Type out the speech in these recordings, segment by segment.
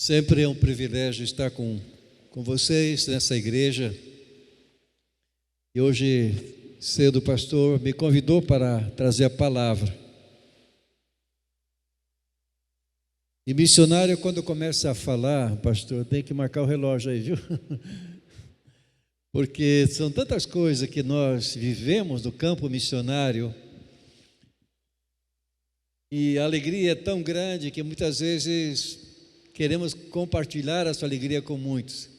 Sempre é um privilégio estar com vocês nessa igreja. E hoje cedo o pastor me convidou para trazer a palavra. E missionário, quando começa a falar, pastor, tem que marcar o relógio aí, viu? Porque são tantas coisas que nós vivemos no campo missionário. E a alegria é tão grande que muitas vezes queremos compartilhar essa alegria com muitos.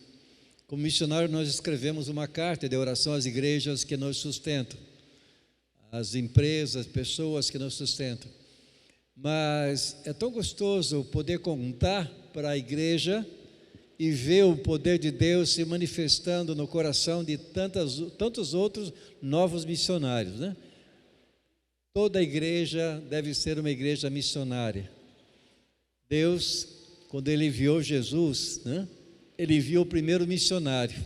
Como missionário, nós escrevemos uma carta de oração às igrejas que nos sustentam, às empresas, pessoas que nos sustentam. Mas é tão gostoso poder contar para a igreja e ver o poder de Deus se manifestando no coração de tantos outros novos missionários, né? Toda igreja deve ser uma igreja missionária. Deus, quando Ele enviou Jesus, né? Ele enviou o primeiro missionário.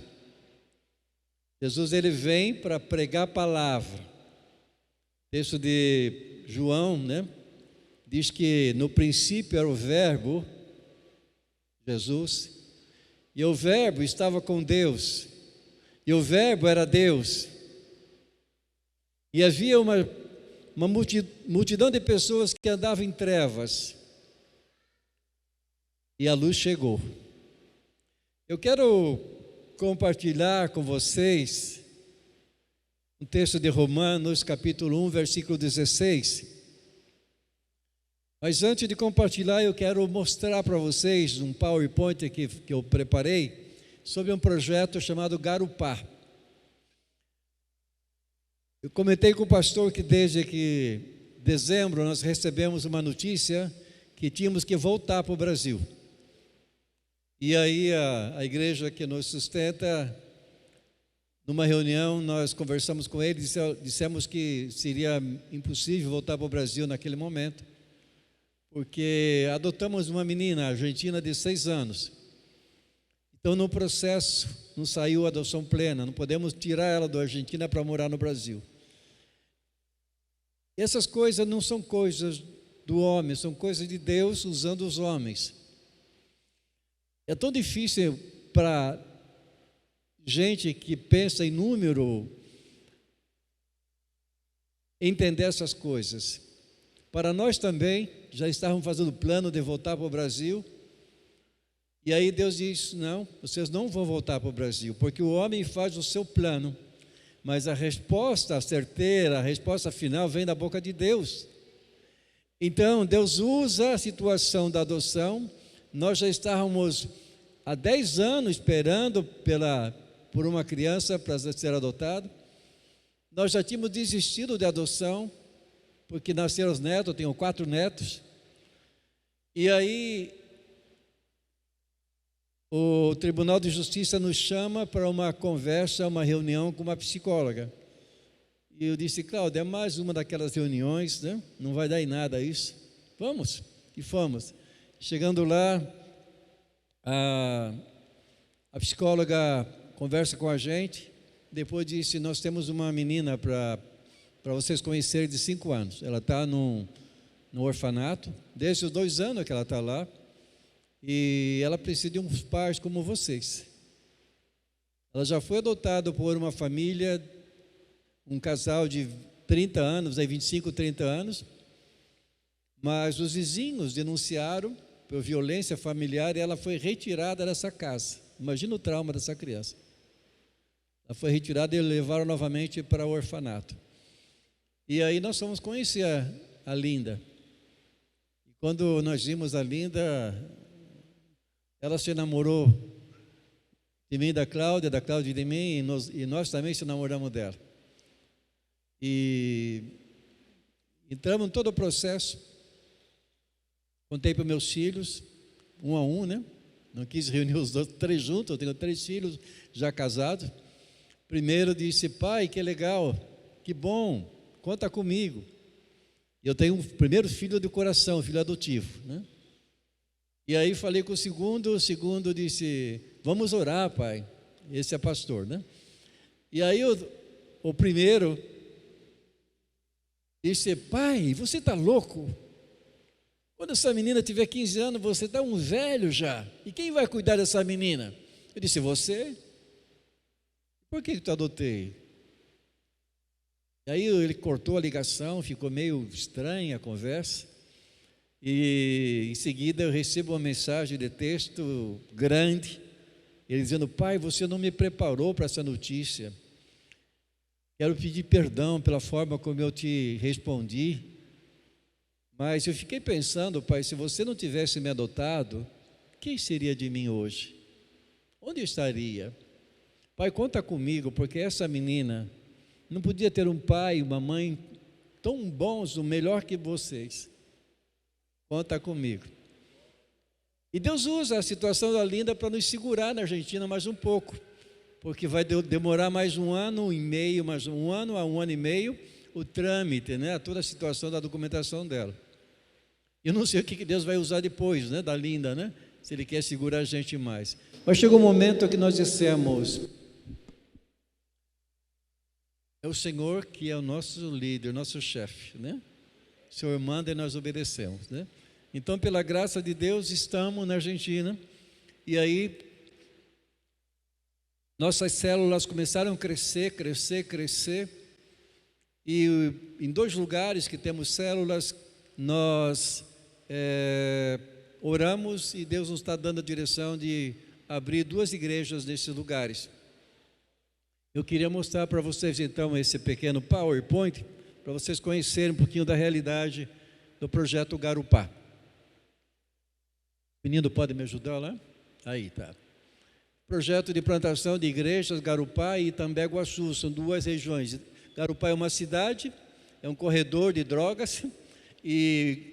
Jesus, Ele vem para pregar a palavra. O texto de João, né? Diz que no princípio era o Verbo, Jesus, e o Verbo estava com Deus, e o Verbo era Deus. E havia uma multidão de pessoas que andavam em trevas, e a luz chegou. Eu quero compartilhar com vocês um texto de Romanos, capítulo 1, versículo 16. Mas antes de compartilhar, eu quero mostrar para vocês um PowerPoint que eu preparei sobre um projeto chamado Garupá. Eu comentei com o pastor que desde que dezembro nós recebemos uma notícia que tínhamos que voltar para o Brasil. E aí a igreja que nos sustenta, numa reunião, nós conversamos com ele, dissemos que seria impossível voltar para o Brasil naquele momento, porque adotamos uma menina argentina de 6 anos. Então, no processo, não saiu a adoção plena, não podemos tirar ela da Argentina para morar no Brasil. E essas coisas não são coisas do homem, são coisas de Deus usando os homens. É tão difícil para gente que pensa em número entender essas coisas. Para nós também, já estávamos fazendo plano de voltar para o Brasil. E aí Deus diz, não, vocês não vão voltar para o Brasil, porque o homem faz o seu plano, mas a resposta certeira, a resposta final vem da boca de Deus. Então, Deus usa a situação da adoção. Nós já estávamos há 10 anos esperando por uma criança para ser adotado. Nós já tínhamos desistido de adoção, porque nasceram os netos, eu tenho 4 netos. E aí o Tribunal de Justiça nos chama para uma conversa, uma reunião com uma psicóloga. E eu disse, Cláudia, é mais uma daquelas reuniões, né? Não vai dar em nada isso. Vamos. E fomos. Chegando lá, a psicóloga conversa com a gente, depois disse, nós temos uma menina para vocês conhecerem de 5 anos. Ela está no orfanato, desde os 2 anos que ela está lá, e ela precisa de uns pais como vocês. Ela já foi adotada por uma família, um casal de 30 anos, aí 25, 30 anos, mas os vizinhos denunciaram por violência familiar e ela foi retirada dessa casa. Imagina o trauma dessa criança. Ela foi retirada e levaram novamente para o orfanato. E aí nós fomos conhecer a Linda. E quando nós vimos a Linda, ela se namorou de mim e da Cláudia e de mim, e nós também se namoramos dela. E entramos em todo o processo. Contei para meus filhos, um a um, né? Não quis reunir os 3 juntos, eu tenho 3 filhos já casados. Primeiro disse, pai, que legal, que bom, conta comigo. Eu tenho um primeiro filho do coração, filho adotivo, né? E aí falei com o segundo disse, vamos orar, pai. Esse é pastor, né? E aí o primeiro disse, pai, você está louco? Quando essa menina tiver 15 anos, você está um velho já. E quem vai cuidar dessa menina? Eu disse, você? Por que eu adotei? E aí ele cortou a ligação, ficou meio estranha a conversa. E em seguida eu recebo uma mensagem de texto grande, ele dizendo, pai, você não me preparou para essa notícia. Quero pedir perdão pela forma como eu te respondi. Mas eu fiquei pensando, pai, se você não tivesse me adotado, quem seria de mim hoje? Onde eu estaria? Pai, conta comigo, porque essa menina não podia ter um pai e uma mãe tão bons, ou melhor que vocês. Conta comigo. E Deus usa a situação da Linda para nos segurar na Argentina mais um pouco, porque vai demorar mais um ano e meio, mais um ano a um ano e meio, o trâmite, né? Toda a situação da documentação dela. Eu não sei o que Deus vai usar depois, né? Da Linda, né? Se Ele quer segurar a gente mais. Mas chegou um momento que nós dissemos, é o Senhor que é o nosso líder, nosso chefe, né? O Senhor manda e nós obedecemos, né? Então, pela graça de Deus, estamos na Argentina. E aí, nossas células começaram a crescer. E em 2 lugares que temos células, nós oramos e Deus nos está dando a direção de abrir 2 igrejas nesses lugares. Eu queria mostrar para vocês, então, esse pequeno PowerPoint, para vocês conhecerem um pouquinho da realidade do projeto Garupá. O menino pode me ajudar lá? Aí, tá. Projeto de plantação de igrejas, Garupá e Itambeguaçu, são 2 regiões. Garupá é uma cidade, é um corredor de drogas, e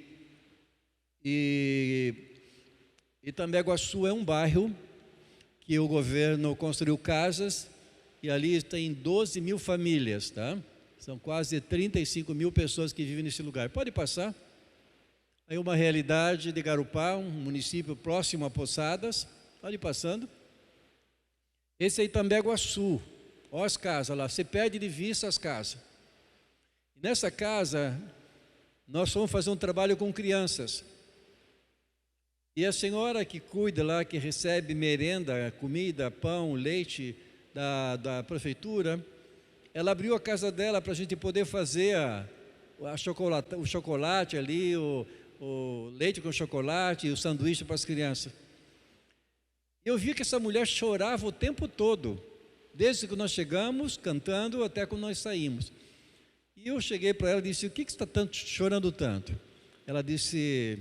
Itambeguaçu é um bairro que o governo construiu casas, e ali tem 12 mil famílias, tá? São quase 35 mil pessoas que vivem nesse lugar. Pode passar? Aí uma realidade de Garupá, um município próximo a Poçadas. Pode ir passando. Esse é Itambeguaçu. Olha as casas lá, você perde de vista as casas. Nessa casa, nós fomos fazer um trabalho com crianças. E a senhora que cuida lá, que recebe merenda, comida, pão, leite da prefeitura, ela abriu a casa dela para a gente poder fazer o chocolate ali, o leite com chocolate e o sanduíche para as crianças. Eu vi que essa mulher chorava o tempo todo, desde que nós chegamos, cantando, até quando nós saímos. E eu cheguei para ela e disse, o que você está chorando tanto? Ela disse,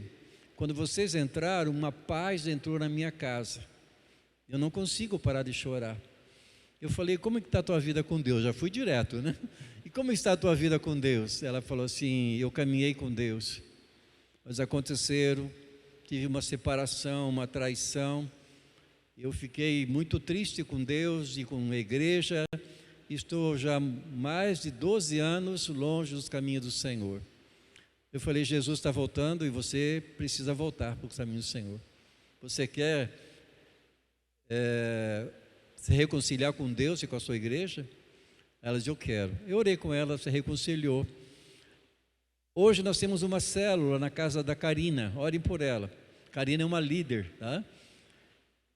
quando vocês entraram, uma paz entrou na minha casa. Eu não consigo parar de chorar. Eu falei, como está a tua vida com Deus? Já fui direto, né? E como está a tua vida com Deus? Ela falou assim, eu caminhei com Deus. Mas aconteceram, tive uma separação, uma traição. Eu fiquei muito triste com Deus e com a igreja. Estou já mais de 12 anos longe dos caminhos do Senhor. Eu falei, Jesus está voltando e você precisa voltar para os caminhos do Senhor. Você quer se reconciliar com Deus e com a sua igreja? Ela disse, eu quero. Eu orei com ela, se reconciliou. Hoje nós temos uma célula na casa da Karina, orem por ela. Karina é uma líder, tá?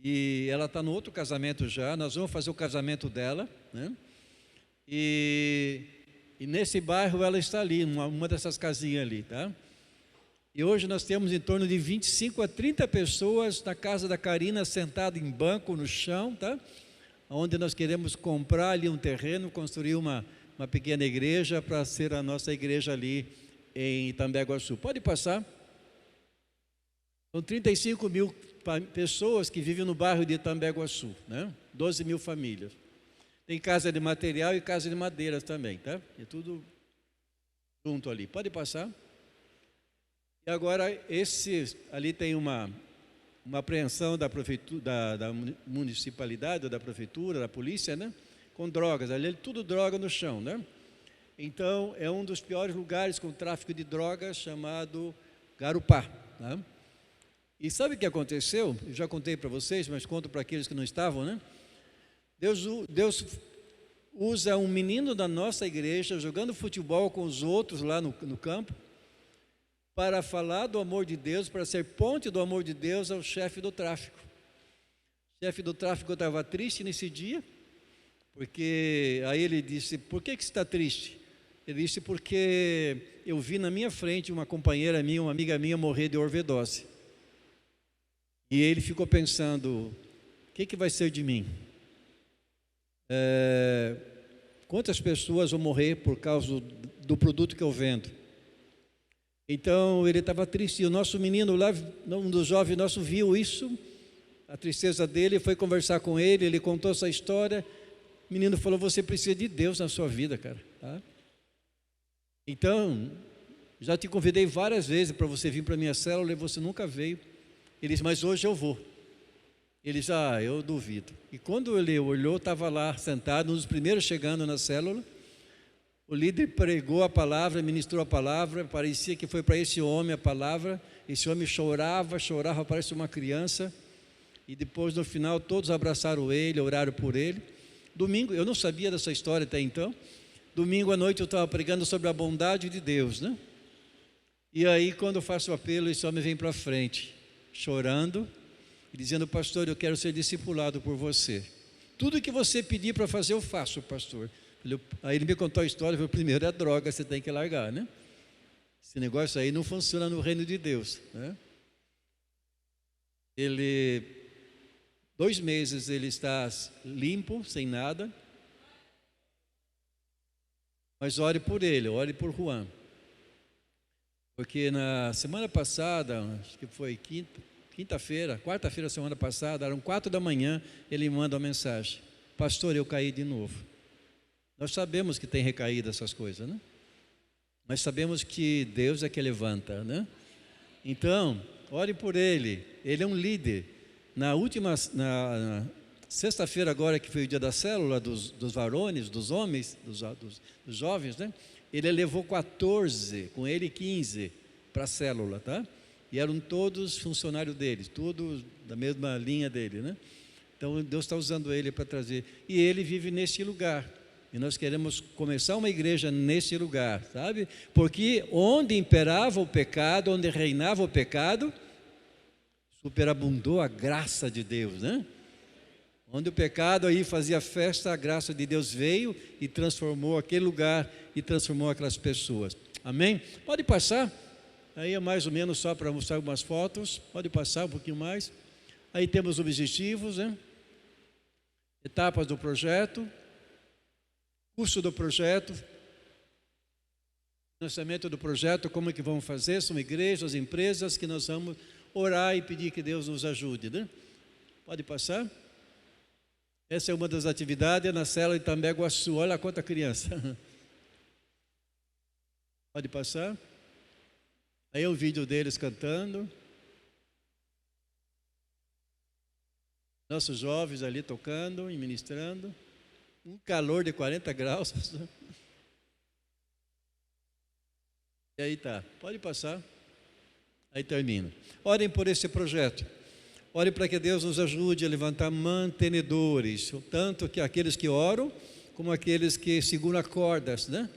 E ela está no outro casamento já, nós vamos fazer o casamento dela, né? E nesse bairro ela está ali, uma dessas casinhas ali, tá? E hoje nós temos em torno de 25 a 30 pessoas na casa da Karina, sentada em banco no chão, tá? Onde nós queremos comprar ali um terreno, construir uma pequena igreja para ser a nossa igreja ali em Itambeguaçu. Pode passar? São 35 mil pessoas que vivem no bairro de Itambeguaçu, né? 12 mil famílias. Tem casa de material e casa de madeira também, tá? É tudo junto ali. Pode passar? E agora, ali tem uma apreensão da prefeitura, da municipalidade, da prefeitura, da polícia, né? Com drogas. Ali é tudo droga no chão, né? Então, é um dos piores lugares com tráfico de drogas, chamado Garupá, né? E sabe o que aconteceu? Eu já contei para vocês, mas conto para aqueles que não estavam, né? Deus usa um menino da nossa igreja jogando futebol com os outros lá no campo. para falar do amor de Deus, para ser ponte do amor de Deus ao chefe do tráfico. O chefe do tráfico estava triste nesse dia, porque aí ele disse: por que você está triste? Ele disse: porque eu vi na minha frente uma companheira minha, uma amiga minha morrer de overdose. E ele ficou pensando: o que vai ser de mim? Quantas pessoas vão morrer por causa do produto que eu vendo? Então ele estava triste. E o nosso menino lá, um dos jovens nossos, viu isso, a tristeza dele, foi conversar com ele. Ele contou essa história. O menino falou: você precisa de Deus na sua vida, cara, tá? Então, já te convidei várias vezes para você vir para a minha célula e você nunca veio. Ele disse: mas hoje eu vou. Ele disse: eu duvido. E quando ele olhou, estava lá sentado, um dos primeiros chegando na célula. O líder pregou a palavra, ministrou a palavra, parecia que foi para esse homem a palavra. Esse homem chorava, parece uma criança. E depois, no final, todos abraçaram ele, oraram por ele. Domingo, eu não sabia dessa história até então. Domingo à noite eu estava pregando sobre a bondade de Deus, né? E aí, quando eu faço o apelo, esse homem vem para frente, chorando e dizendo: pastor, eu quero ser discipulado por você. Tudo que você pedir para fazer, eu faço, pastor. Aí ele me contou a história. Falei: primeiro é a droga, você tem que largar, né? Esse negócio aí não funciona no reino de Deus, né? 2 meses ele está limpo, sem nada. Mas ore por ele, ore por Juan. Porque na semana passada, acho que foi quarta-feira, semana passada, eram 4 da manhã, ele me manda uma mensagem: pastor, eu caí de novo. Nós sabemos que tem recaído essas coisas, né? Mas sabemos que Deus é que levanta, né? Então, ore por ele. Ele é um líder. Na sexta-feira agora, que foi o dia da célula dos varões, dos homens, dos jovens, né? Ele levou 14, com ele 15 para a célula, tá? E eram todos funcionários deles, todos da mesma linha dele, né? Então Deus está usando ele para trazer. E ele vive neste lugar. E nós queremos começar uma igreja nesse lugar, sabe? Porque onde imperava o pecado, onde reinava o pecado, superabundou a graça de Deus, né? Onde o pecado aí fazia festa, a graça de Deus veio e transformou aquele lugar e transformou aquelas pessoas. Amém? Pode passar. Aí é mais ou menos só para mostrar algumas fotos. Pode passar um pouquinho mais. Aí temos objetivos, né? Etapas do projeto. Custo do projeto, financiamento do projeto, como é que vamos fazer? São igrejas, empresas que nós vamos orar e pedir que Deus nos ajude, né? Pode passar. Essa é uma das atividades na célula de Tambeguaçu. Olha quanta criança. Pode passar. Aí é um vídeo deles cantando. Nossos jovens ali tocando e ministrando. Um calor de 40 graus. E aí tá, pode passar. Aí termina. Orem por esse projeto. Orem para que Deus nos ajude a levantar mantenedores, tanto que aqueles que oram, como aqueles que seguram cordas, né?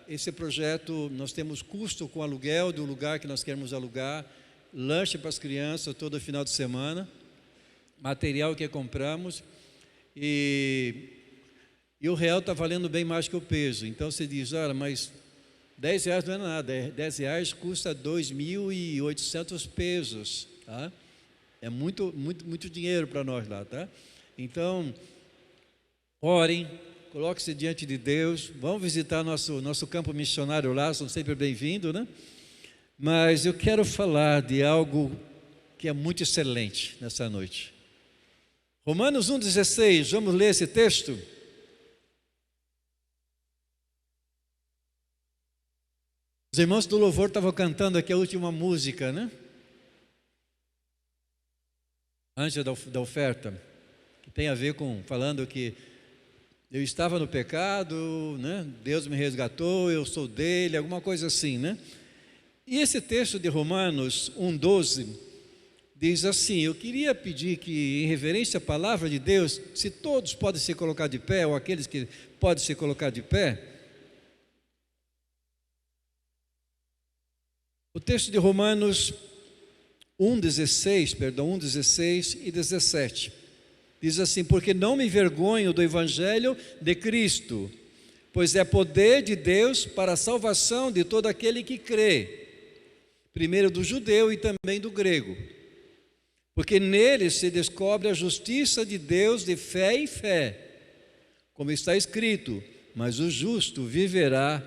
Esse projeto, nós temos custo com aluguel do lugar que nós queremos alugar, lanche para as crianças todo final de semana, material que compramos. E o real está valendo bem mais que o peso. Então você diz: olha, mas R$10 não é nada. R$10 custa 2.800 pesos, tá? É muito, muito, muito dinheiro para nós lá, tá? Então, orem, coloque-se diante de Deus. Vamos visitar nosso campo missionário lá, são sempre bem-vindos, né? Mas eu quero falar de algo que é muito excelente nessa noite. Romanos 1,16, vamos ler esse texto? Os irmãos do louvor estavam cantando aqui a última música, né? Antes da oferta, que tem a ver com, falando que eu estava no pecado, né? Deus me resgatou, eu sou dele, alguma coisa assim, né? E esse texto de Romanos 1,12, diz assim: eu queria pedir que, em reverência à palavra de Deus, se todos podem se colocar de pé, ou aqueles que podem se colocar de pé, O texto de Romanos 1,16 e 17, diz assim: porque não me envergonho do evangelho de Cristo, pois é poder de Deus para a salvação de todo aquele que crê, primeiro do judeu e também do grego, porque nele se descobre a justiça de Deus de fé em fé, como está escrito: mas o justo viverá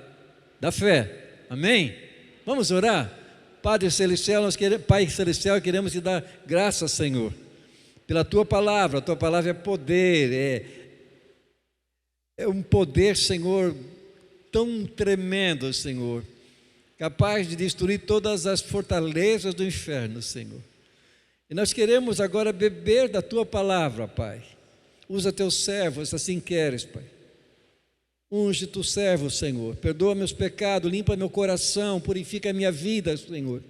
da fé. Amém? Vamos orar? Padre Celestial, Pai Celestial, queremos te dar graças, Senhor, pela Tua palavra. A Tua palavra é poder, é um poder, Senhor, tão tremendo, Senhor, capaz de destruir todas as fortalezas do inferno, Senhor. E nós queremos agora beber da Tua palavra, Pai. Usa Teus servos, se assim queres, Pai. Unge Tu servo, Senhor. Perdoa meus pecados, limpa meu coração, purifica a minha vida, Senhor.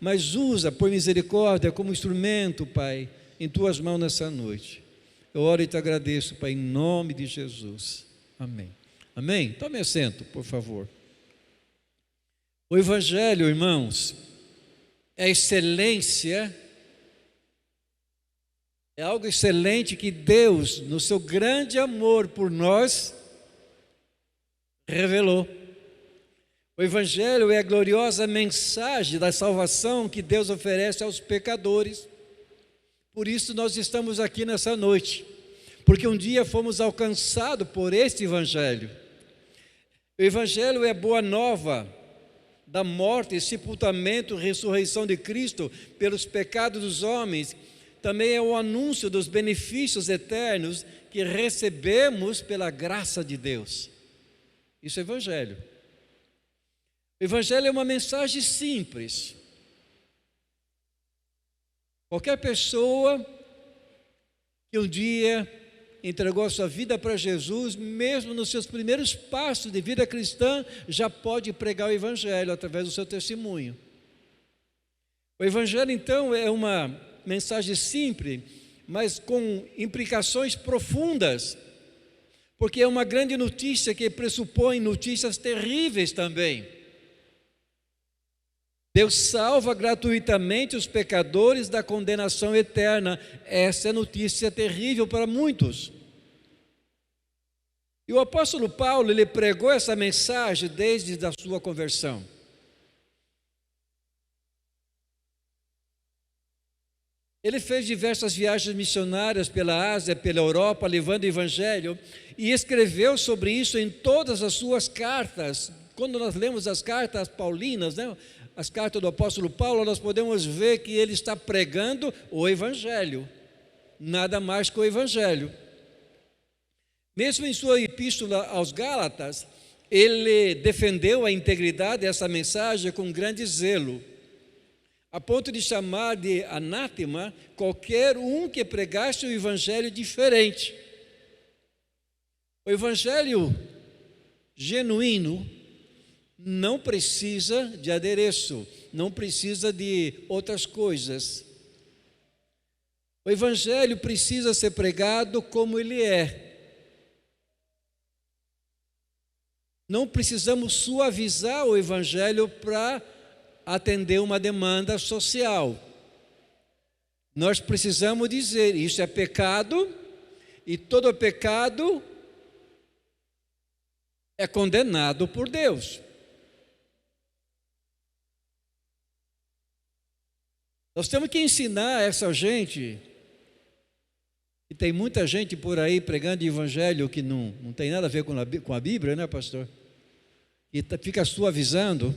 Mas usa, por misericórdia, como instrumento, Pai, em Tuas mãos nessa noite. Eu oro e Te agradeço, Pai, em nome de Jesus. Amém. Amém? Tome assento, por favor. O Evangelho, irmãos, é excelência. É algo excelente que Deus, no seu grande amor por nós, revelou. O Evangelho é a gloriosa mensagem da salvação que Deus oferece aos pecadores. Por isso nós estamos aqui nessa noite, porque um dia fomos alcançados por este Evangelho. O Evangelho é a boa nova da morte, sepultamento e ressurreição de Cristo pelos pecados dos homens. Também é o anúncio dos benefícios eternos que recebemos pela graça de Deus. Isso é Evangelho. O Evangelho é uma mensagem simples. Qualquer pessoa que um dia entregou a sua vida para Jesus, mesmo nos seus primeiros passos de vida cristã, já pode pregar o Evangelho através do seu testemunho. O Evangelho, então, é uma mensagem simples, mas com implicações profundas, porque é uma grande notícia que pressupõe notícias terríveis também. Deus salva gratuitamente os pecadores da condenação eterna. Essa é notícia terrível para muitos. E o apóstolo Paulo, ele pregou essa mensagem desde a sua conversão. Ele fez diversas viagens missionárias pela Ásia, pela Europa, levando o Evangelho, e escreveu sobre isso em todas as suas cartas. Quando nós lemos as cartas paulinas, né, as cartas do apóstolo Paulo, nós podemos ver que ele está pregando o Evangelho, nada mais que o Evangelho. Mesmo em sua epístola aos Gálatas, ele defendeu a integridade dessa mensagem com grande zelo, a ponto de chamar de anátema qualquer um que pregasse o Evangelho diferente. O Evangelho genuíno não precisa de adereço, não precisa de outras coisas. O Evangelho precisa ser pregado como ele é. Não precisamos suavizar o Evangelho para atender uma demanda social. Nós precisamos dizer: isso é pecado, e todo pecado é condenado por Deus. Nós temos que ensinar essa gente, e tem muita gente por aí pregando evangelho que não tem nada a ver com a Bíblia, né, pastor? E fica suavizando.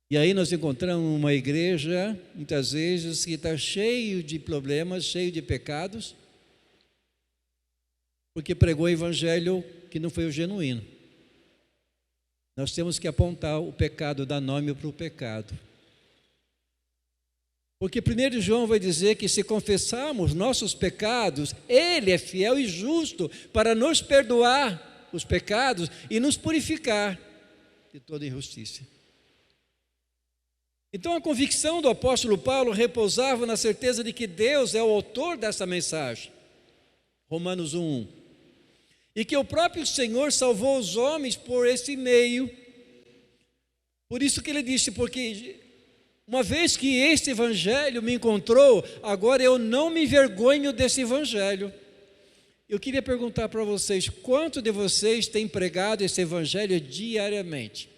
E aí nós encontramos uma igreja, muitas vezes, que está cheio de problemas, cheio de pecados, porque pregou o evangelho que não foi o genuíno. Nós temos que apontar o pecado, dar nome para o pecado. Porque 1 João vai dizer que se confessarmos nossos pecados, Ele é fiel e justo para nos perdoar os pecados e nos purificar de toda injustiça. Então a convicção do apóstolo Paulo repousava na certeza de que Deus é o autor dessa mensagem, Romanos 1:1, e que o próprio Senhor salvou os homens por esse meio, Por isso que ele disse, porque uma vez que este evangelho me encontrou, agora eu não me envergonho desse evangelho. Eu queria perguntar para vocês, quantos de vocês têm pregado esse evangelho diariamente?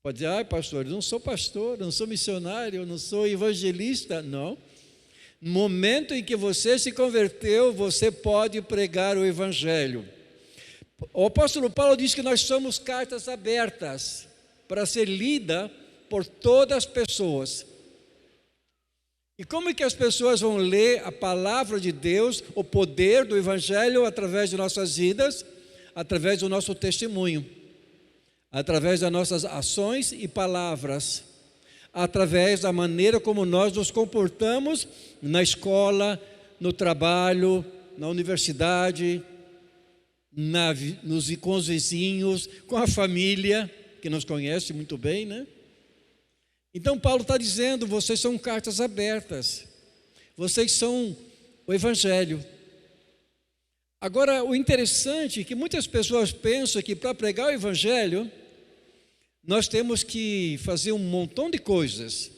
Pode dizer, pastor, eu não sou pastor, não sou missionário, eu não sou evangelista. Não. No momento em que você se converteu, você pode pregar o evangelho. O apóstolo Paulo diz que nós somos cartas abertas para ser lida por todas as pessoas. E como é que as pessoas vão ler a palavra de Deus, o poder do evangelho através de nossas vidas? Através do nosso testemunho, através das nossas ações e palavras, através da maneira como nós nos comportamos na escola, no trabalho, na universidade, com os vizinhos, com a família, que nos conhece muito bem, né? Então Paulo está dizendo, vocês são cartas abertas, vocês são o evangelho. Agora, o interessante é que muitas pessoas pensam que para pregar o evangelho, nós temos que fazer um montão de coisas.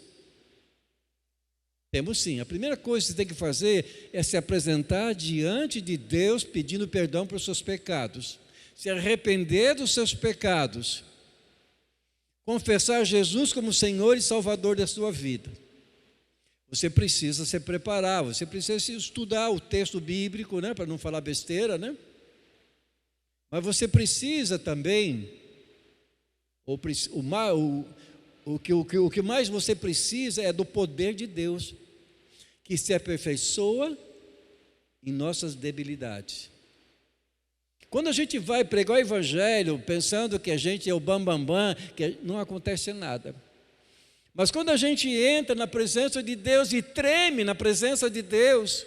Temos sim. A primeira coisa que você tem que fazer é se apresentar diante de Deus pedindo perdão pelos seus pecados. Se arrepender dos seus pecados. Confessar Jesus como Senhor e Salvador da sua vida. Você precisa se preparar, você precisa estudar o texto bíblico, né, para não falar besteira, né? Mas você precisa também, o que mais você precisa é do poder de Deus, que se aperfeiçoa em nossas debilidades. Quando a gente vai pregar o evangelho pensando que a gente é o bambambam, que não acontece nada. Mas quando a gente entra na presença de Deus e treme na presença de Deus,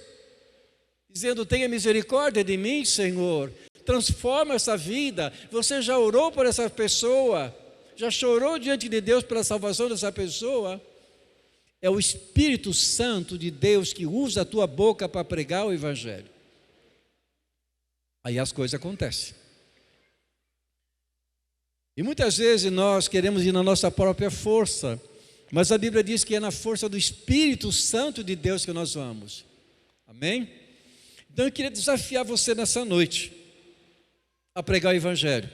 dizendo, tenha misericórdia de mim, Senhor, transforma essa vida. Você já orou por essa pessoa? Já chorou diante de Deus pela salvação dessa pessoa? É o Espírito Santo de Deus que usa a tua boca para pregar o evangelho. Aí as coisas acontecem. E muitas vezes nós queremos ir na nossa própria força, mas a Bíblia diz que é na força do Espírito Santo de Deus que nós vamos. Amém? Então eu queria desafiar você nessa noite a pregar o evangelho.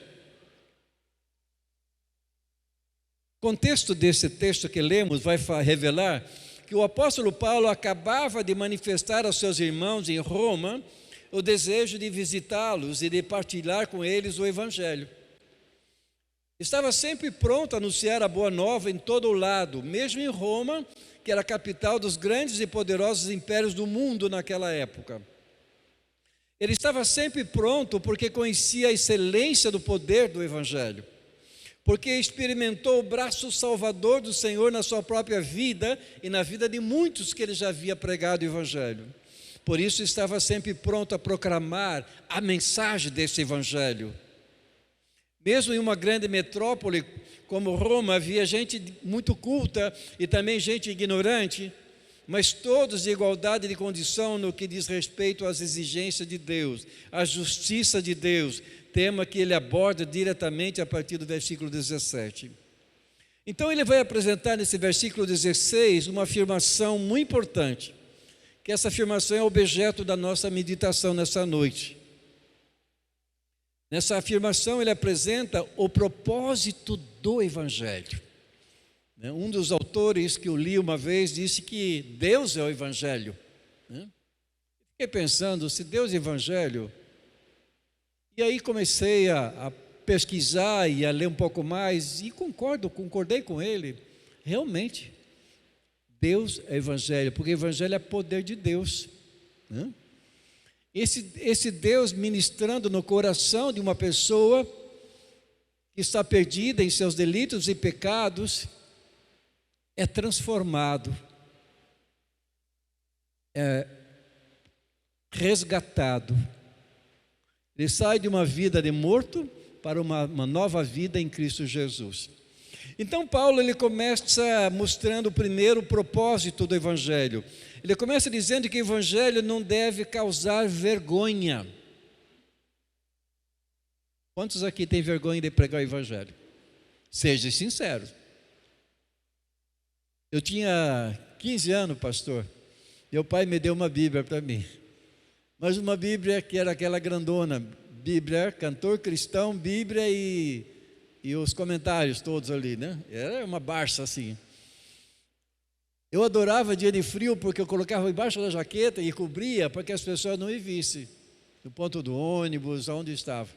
O contexto desse texto que lemos vai revelar que o apóstolo Paulo acabava de manifestar aos seus irmãos em Roma o desejo de visitá-los e de partilhar com eles o evangelho. Estava sempre pronto a anunciar a boa nova em todo o lado, mesmo em Roma, que era a capital dos grandes e poderosos impérios do mundo naquela época. Ele estava sempre pronto porque conhecia a excelência do poder do evangelho, porque experimentou o braço salvador do Senhor na sua própria vida e na vida de muitos que ele já havia pregado o evangelho. Por isso estava sempre pronto a proclamar a mensagem desse evangelho. Mesmo em uma grande metrópole como Roma, havia gente muito culta e também gente ignorante, mas todos de igualdade de condição no que diz respeito às exigências de Deus, à justiça de Deus, tema que ele aborda diretamente a partir do versículo 17. Então ele vai apresentar nesse versículo 16 uma afirmação muito importante, que essa afirmação é objeto da nossa meditação nessa noite. Nessa afirmação ele apresenta o propósito do evangelho. Um dos autores que eu li uma vez disse que Deus é o evangelho. Fiquei pensando, se Deus é o evangelho, e aí comecei a pesquisar e a ler um pouco mais, e concordei com ele, realmente, Deus é evangelho, porque evangelho é poder de Deus, né? Esse Deus ministrando no coração de uma pessoa que está perdida em seus delitos e pecados, é transformado, é resgatado. Ele sai de uma vida de morto para uma nova vida em Cristo Jesus. Então Paulo ele começa mostrando primeiro o propósito do evangelho. Ele começa dizendo que o evangelho não deve causar vergonha. Quantos aqui têm vergonha de pregar o evangelho? Seja sincero. Eu tinha 15 anos, pastor. Meu pai me deu uma Bíblia para mim. Mas uma Bíblia que era aquela grandona. Bíblia, cantor cristão, Bíblia e os comentários todos ali, né? Era uma Barça assim. Eu adorava dia de frio porque eu colocava embaixo da jaqueta e cobria para que as pessoas não me vissem. No ponto do ônibus, onde estava.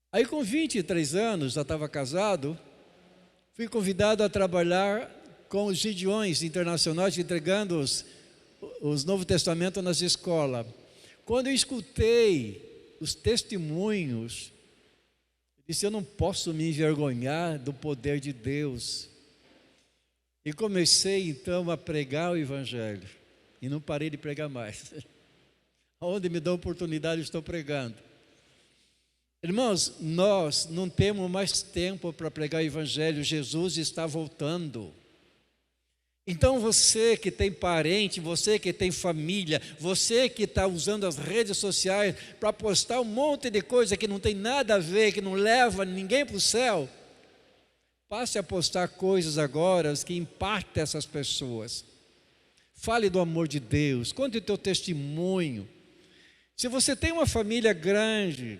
Aí com 23 anos, já estava casado, fui convidado a trabalhar com os Gideões Internacionais, entregando os Novo Testamento nas escolas. Quando eu escutei os testemunhos, eu disse, eu não posso me envergonhar do poder de Deus. E comecei então a pregar o Evangelho. E não parei de pregar mais. Onde me dão oportunidade, estou pregando. Irmãos, nós não temos mais tempo para pregar o Evangelho. Jesus está voltando. Então você que tem parente, você que tem família, você que está usando as redes sociais para postar um monte de coisa que não tem nada a ver, que não leva ninguém para o céu, passe a postar coisas agora que impactem essas pessoas. Fale do amor de Deus, conte o teu testemunho. Se você tem uma família grande,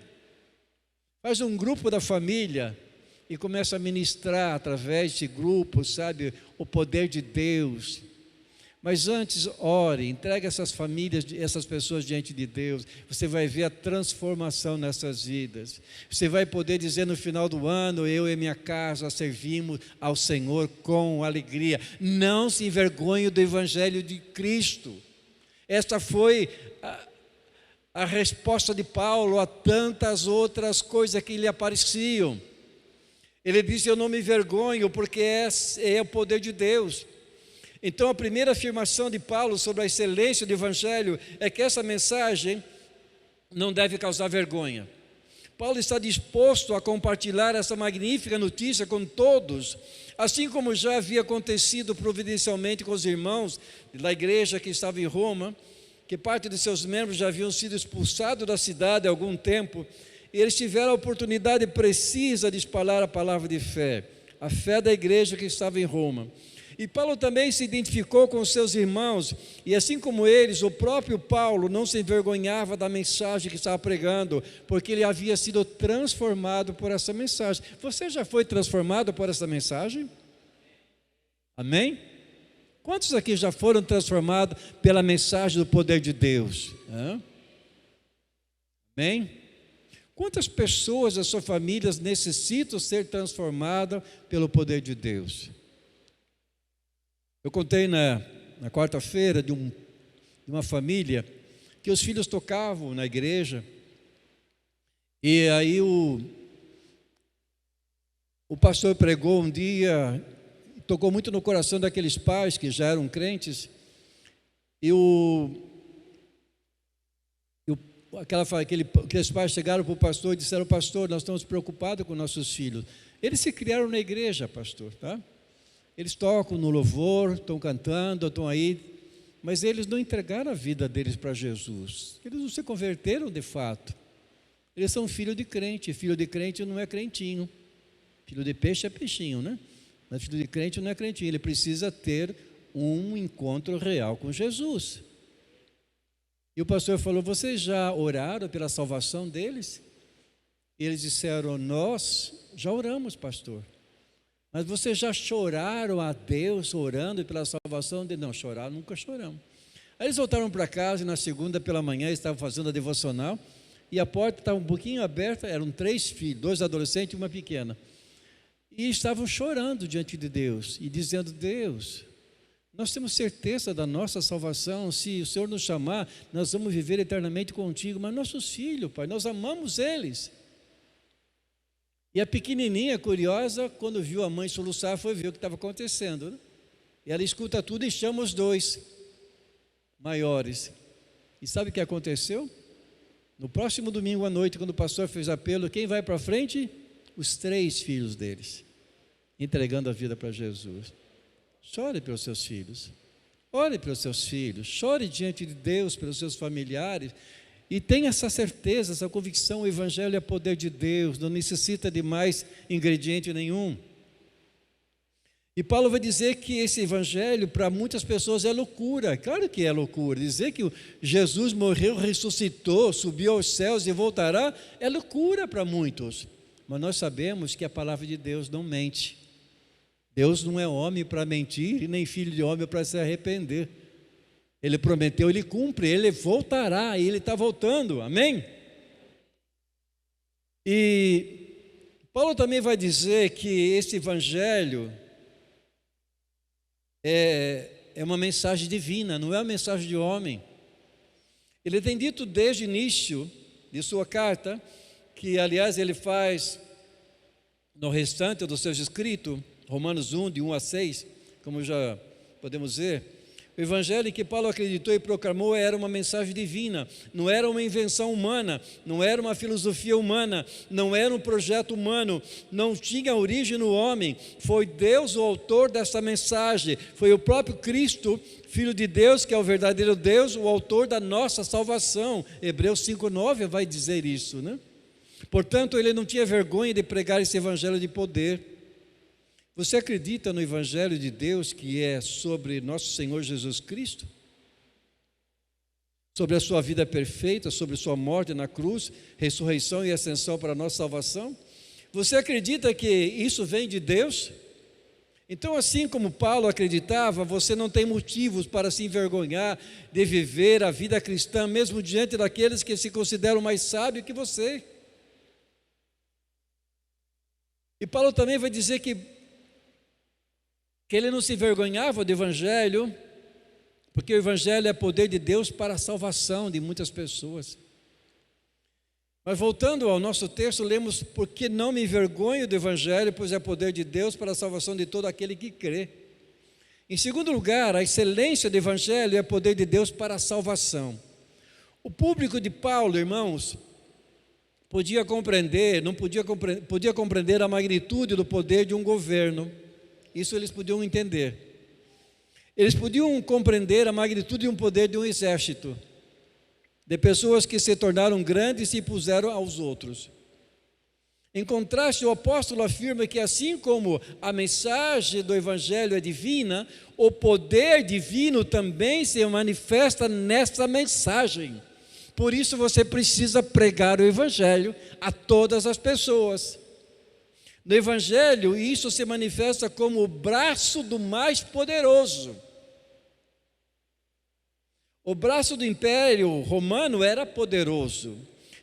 faz um grupo da família e começa a ministrar através de grupos, sabe, o poder de Deus. Mas antes, ore, entregue essas famílias, essas pessoas diante de Deus. Você vai ver a transformação nessas vidas. Você vai poder dizer no final do ano, eu e minha casa servimos ao Senhor com alegria. Não se envergonhe do Evangelho de Cristo. Esta foi a resposta de Paulo a tantas outras coisas que lhe apareciam. Ele disse, eu não me envergonho, porque é o poder de Deus. Então a primeira afirmação de Paulo sobre a excelência do Evangelho é que essa mensagem não deve causar vergonha. Paulo está disposto a compartilhar essa magnífica notícia com todos, assim como já havia acontecido providencialmente com os irmãos da igreja que estava em Roma, que parte de seus membros já haviam sido expulsados da cidade há algum tempo, e eles tiveram a oportunidade precisa de espalhar a palavra de fé, a fé da igreja que estava em Roma. E Paulo também se identificou com os seus irmãos, e assim como eles, o próprio Paulo não se envergonhava da mensagem que estava pregando, porque ele havia sido transformado por essa mensagem. Você já foi transformado por essa mensagem? Amém? Quantos aqui já foram transformados pela mensagem do poder de Deus? Amém? Quantas pessoas da sua família necessitam ser transformadas pelo poder de Deus? Eu contei na quarta-feira de uma família que os filhos tocavam na igreja, e aí o pastor pregou um dia, tocou muito no coração daqueles pais que já eram crentes, e aqueles pais chegaram para o pastor e disseram, pastor, nós estamos preocupados com nossos filhos. Eles se criaram na igreja, pastor, tá? Eles tocam no louvor, estão cantando, estão aí, mas eles não entregaram a vida deles para Jesus. Eles não se converteram de fato. Eles são filho de crente não é crentinho. Filho de peixe é peixinho, né? Mas filho de crente não é crentinho, ele precisa ter um encontro real com Jesus. E o pastor falou, vocês já oraram pela salvação deles? E eles disseram, nós já oramos, pastor. Mas vocês já choraram a Deus orando pela salvação deles? Não, chorar nunca choramos. Aí eles voltaram para casa e na segunda pela manhã estavam fazendo a devocional e a porta estava um pouquinho aberta, eram 3 filhos, 2 adolescentes e uma pequena. E estavam chorando diante de Deus e dizendo, Deus, nós temos certeza da nossa salvação, se o Senhor nos chamar, nós vamos viver eternamente contigo, mas nossos filhos, Pai, nós amamos eles. E a pequenininha, curiosa, quando viu a mãe soluçar, foi ver o que estava acontecendo, né? E ela escuta tudo e chama os 2 maiores. E sabe o que aconteceu? No próximo domingo à noite, quando o pastor fez apelo, quem vai para frente? Os 3 filhos deles, entregando a vida para Jesus. Chore pelos seus filhos, ore pelos seus filhos, chore diante de Deus pelos seus familiares. E tenha essa certeza, essa convicção: o Evangelho é poder de Deus, não necessita de mais ingrediente nenhum. E Paulo vai dizer que esse Evangelho para muitas pessoas é loucura. Claro que é loucura. Dizer que Jesus morreu, ressuscitou, subiu aos céus e voltará é loucura para muitos. Mas nós sabemos que a palavra de Deus não mente. Deus não é homem para mentir e nem filho de homem para se arrepender. Ele prometeu, ele cumpre, ele voltará e ele está voltando, amém? E Paulo também vai dizer que esse Evangelho é uma mensagem divina, não é uma mensagem de homem. Ele tem dito desde o início de sua carta, que aliás ele faz no restante dos seus escritos, Romanos 1, de 1 a 6, como já podemos ver. O Evangelho que Paulo acreditou e proclamou era uma mensagem divina, não era uma invenção humana, não era uma filosofia humana, não era um projeto humano, não tinha origem no homem. Foi Deus o autor dessa mensagem, foi o próprio Cristo, Filho de Deus, que é o verdadeiro Deus, o autor da nossa salvação. Hebreus 5,9 vai dizer isso, né? Portanto, ele não tinha vergonha de pregar esse Evangelho de poder. Você acredita no Evangelho de Deus, que é sobre nosso Senhor Jesus Cristo? Sobre a sua vida perfeita, sobre sua morte na cruz, ressurreição e ascensão para a nossa salvação? Você acredita que isso vem de Deus? Então, assim como Paulo acreditava, você não tem motivos para se envergonhar de viver a vida cristã, mesmo diante daqueles que se consideram mais sábios que você. E Paulo também vai dizer que ele não se envergonhava do Evangelho, porque o Evangelho é poder de Deus para a salvação de muitas pessoas. Mas voltando ao nosso texto, lemos: porque não me envergonho do Evangelho, pois é poder de Deus para a salvação de todo aquele que crê. Em segundo lugar, a excelência do Evangelho é poder de Deus para a salvação. O público de Paulo, irmãos, podia compreender a magnitude do poder de um governo. Isso eles podiam entender. Eles podiam compreender a magnitude e o poder de um exército, de pessoas que se tornaram grandes e se impuseram aos outros. Em contraste, o apóstolo afirma que assim como a mensagem do Evangelho é divina, o poder divino também se manifesta nessa mensagem. Por isso você precisa pregar o Evangelho a todas as pessoas. No Evangelho, isso se manifesta como o braço do mais poderoso. O braço do Império Romano era poderoso,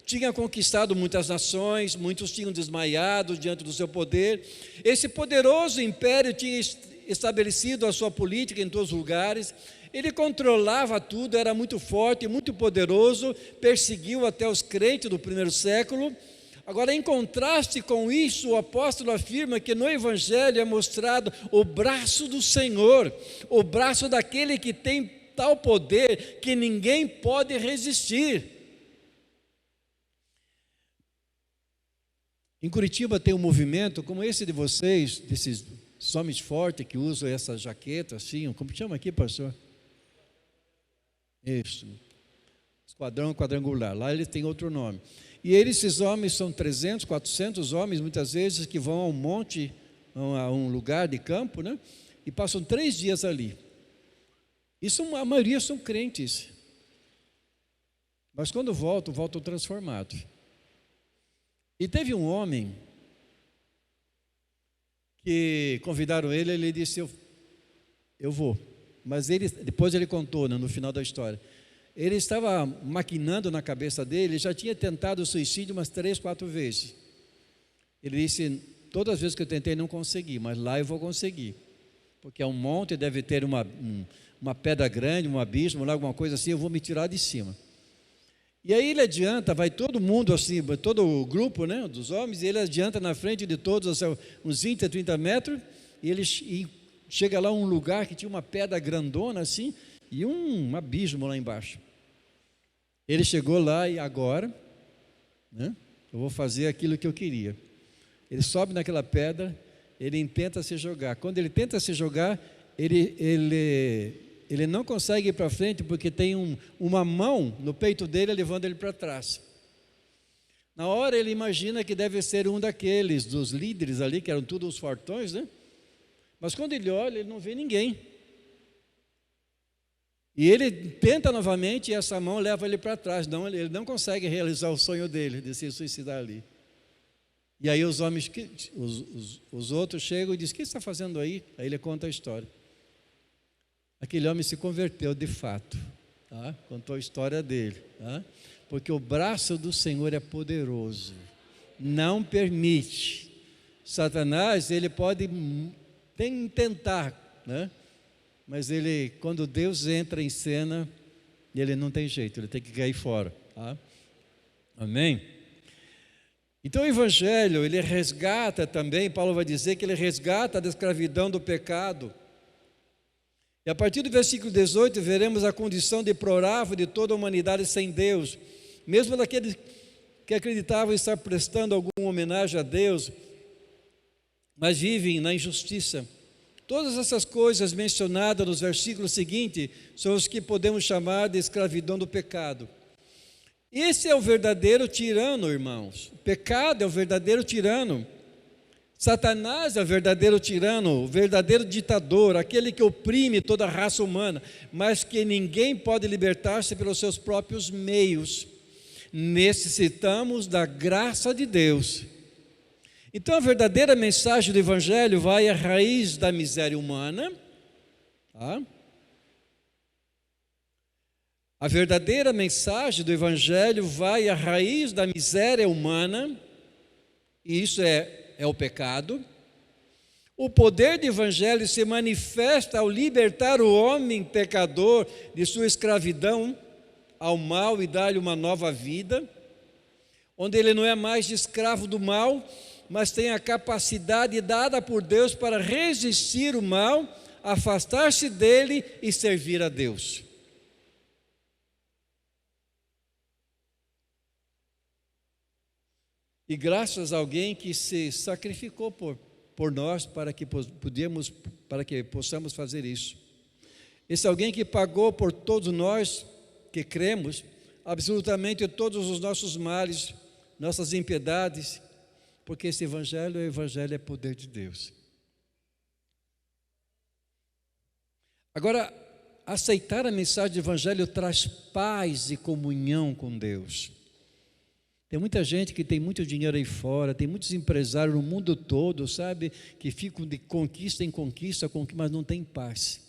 tinha conquistado muitas nações, muitos tinham desmaiado diante do seu poder. Esse poderoso império tinha estabelecido a sua política em todos os lugares, ele controlava tudo, era muito forte, muito poderoso, perseguiu até os crentes do primeiro século. Agora, em contraste com isso, o apóstolo afirma que no Evangelho é mostrado o braço do Senhor, o braço daquele que tem tal poder que ninguém pode resistir. Em Curitiba tem um movimento como esse de vocês, desses homens fortes que usam essa jaqueta assim, como chama aqui, pastor? Isso, esquadrão quadrangular, lá eles têm outro nome. E esses homens são 300, 400 homens, muitas vezes, que vão a um monte, a um lugar de campo, né? E passam 3 dias ali. Isso, a maioria são crentes. Mas quando voltam transformados. E teve um homem que convidaram ele, ele disse: eu vou. Mas depois ele contou, né, no final da história. Ele estava maquinando na cabeça dele, já tinha tentado o suicídio umas 3, 4 vezes. Ele disse: todas as vezes que eu tentei não consegui, mas lá eu vou conseguir. Porque é um monte, deve ter uma pedra grande, um abismo, alguma coisa assim, eu vou me tirar de cima. E aí ele adianta, vai todo mundo assim, todo o grupo, né, dos homens, e ele adianta na frente de todos, uns 20, 30 metros, e chega lá um lugar que tinha uma pedra grandona assim, e um abismo lá embaixo. Ele chegou lá e agora, né, eu vou fazer aquilo que eu queria. Ele sobe naquela pedra, ele tenta se jogar. Quando ele tenta se jogar, ele ele não consegue ir para frente porque tem uma mão no peito dele levando ele para trás. Na hora ele imagina que deve ser um daqueles, dos líderes ali, que eram todos os fortões, né? Mas quando ele olha, ele não vê ninguém. E ele tenta novamente e essa mão leva ele para trás. Não, ele não consegue realizar o sonho dele, de se suicidar ali. E aí os homens, os outros chegam e dizem: o que você está fazendo aí? Aí ele conta a história. Aquele homem se converteu de fato, tá? Contou a história dele, tá? Porque o braço do Senhor é poderoso, não permite. Satanás, ele pode tentar, né? Mas ele, quando Deus entra em cena, ele não tem jeito, ele tem que cair fora, tá? Amém? Então o Evangelho, ele resgata também, Paulo vai dizer que ele resgata da escravidão do pecado. E a partir do versículo 18, veremos a condição deplorável de toda a humanidade sem Deus, mesmo daqueles que acreditavam estar prestando alguma homenagem a Deus, mas vivem na injustiça. Todas essas coisas mencionadas nos versículos seguintes são os que podemos chamar de escravidão do pecado. Esse é o verdadeiro tirano, irmãos. O pecado é o verdadeiro tirano. Satanás é o verdadeiro tirano, o verdadeiro ditador, aquele que oprime toda a raça humana, mas que ninguém pode libertar-se pelos seus próprios meios. Necessitamos da graça de Deus. Então a verdadeira mensagem do Evangelho vai à raiz da miséria humana, tá? A verdadeira mensagem do Evangelho vai à raiz da miséria humana, e isso é o pecado. O poder do Evangelho se manifesta ao libertar o homem pecador de sua escravidão ao mal e dar-lhe uma nova vida, onde ele não é mais escravo do mal, mas tem a capacidade dada por Deus para resistir o mal, afastar-se dele e servir a Deus. E graças a alguém que se sacrificou por nós para que possamos fazer isso. Esse alguém que pagou por todos nós que cremos, absolutamente todos os nossos males, nossas impiedades, porque esse Evangelho é poder de Deus. Agora, aceitar a mensagem do Evangelho traz paz e comunhão com Deus. Tem muita gente que tem muito dinheiro aí fora, tem muitos empresários no mundo todo, sabe, que ficam de conquista em conquista, mas não tem paz.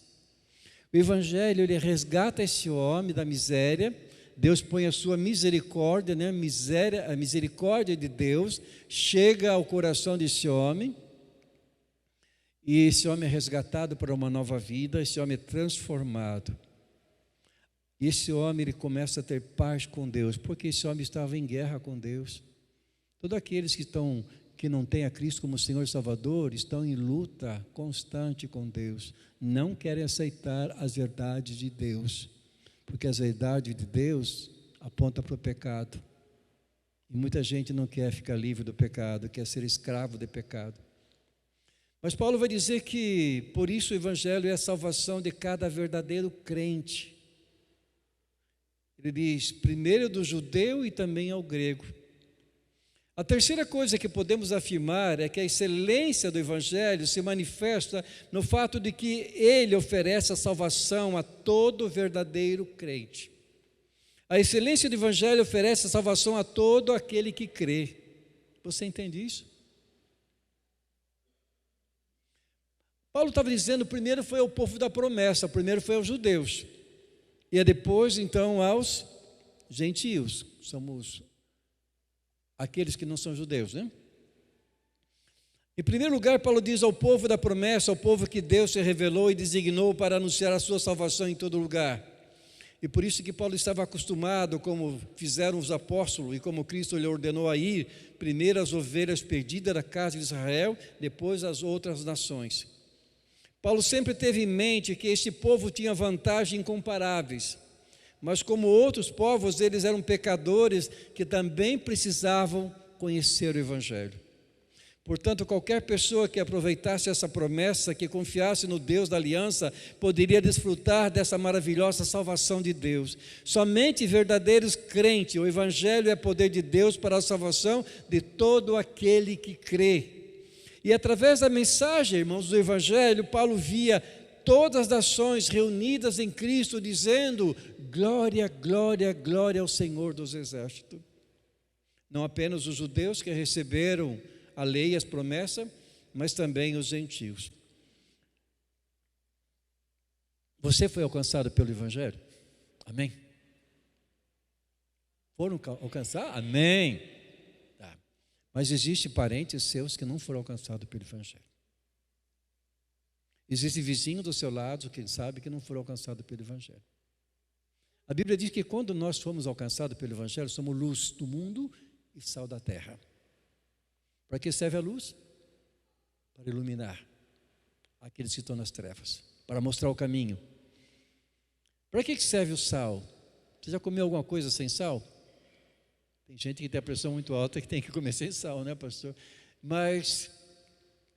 O Evangelho, ele resgata esse homem da miséria. Deus põe a sua misericórdia, né? A misericórdia de Deus chega ao coração desse homem, e esse homem é resgatado para uma nova vida, esse homem é transformado. E esse homem, ele começa a ter paz com Deus, porque esse homem estava em guerra com Deus. Todos aqueles que não têm a Cristo como Senhor e Salvador, estão em luta constante com Deus, não querem aceitar as verdades de Deus, porque as verdades de Deus apontam para o pecado. E muita gente não quer ficar livre do pecado, quer ser escravo do pecado. Mas Paulo vai dizer que, por isso, o Evangelho é a salvação de cada verdadeiro crente. Ele diz, primeiro do judeu e também ao grego. A terceira coisa que podemos afirmar é que a excelência do Evangelho se manifesta no fato de que ele oferece a salvação a todo verdadeiro crente. A excelência do Evangelho oferece a salvação a todo aquele que crê. Você entende isso? Paulo estava dizendo, primeiro foi o povo da promessa, primeiro foi aos judeus. E depois, então, aos gentios. Somos aqueles que não são judeus, né? Em primeiro lugar, Paulo diz ao povo da promessa, ao povo que Deus se revelou e designou para anunciar a sua salvação em todo lugar. E por isso que Paulo estava acostumado, como fizeram os apóstolos e como Cristo lhe ordenou a ir, primeiro as ovelhas perdidas da casa de Israel, depois as outras nações. Paulo sempre teve em mente que este povo tinha vantagens incomparáveis, mas como outros povos, eles eram pecadores que também precisavam conhecer o Evangelho. Portanto, qualquer pessoa que aproveitasse essa promessa, que confiasse no Deus da aliança, poderia desfrutar dessa maravilhosa salvação de Deus. Somente verdadeiros crentes, o Evangelho é poder de Deus para a salvação de todo aquele que crê. E através da mensagem, irmãos, do Evangelho, Paulo via todas as nações reunidas em Cristo, dizendo: glória, glória, glória ao Senhor dos Exércitos. Não apenas os judeus que receberam a lei e as promessas, mas também os gentios. Você foi alcançado pelo Evangelho? Amém? Foram alcançados? Amém. Tá. Mas existem parentes seus que não foram alcançados pelo Evangelho. Existe vizinho do seu lado, quem sabe, que não foram alcançados pelo Evangelho. A Bíblia diz que quando nós fomos alcançados pelo Evangelho, somos luz do mundo e sal da terra. Para que serve a luz? Para iluminar aqueles que estão nas trevas, para mostrar o caminho. Para que serve o sal? Você já comeu alguma coisa sem sal? Tem gente que tem a pressão muito alta que tem que comer sem sal, né, pastor? Mas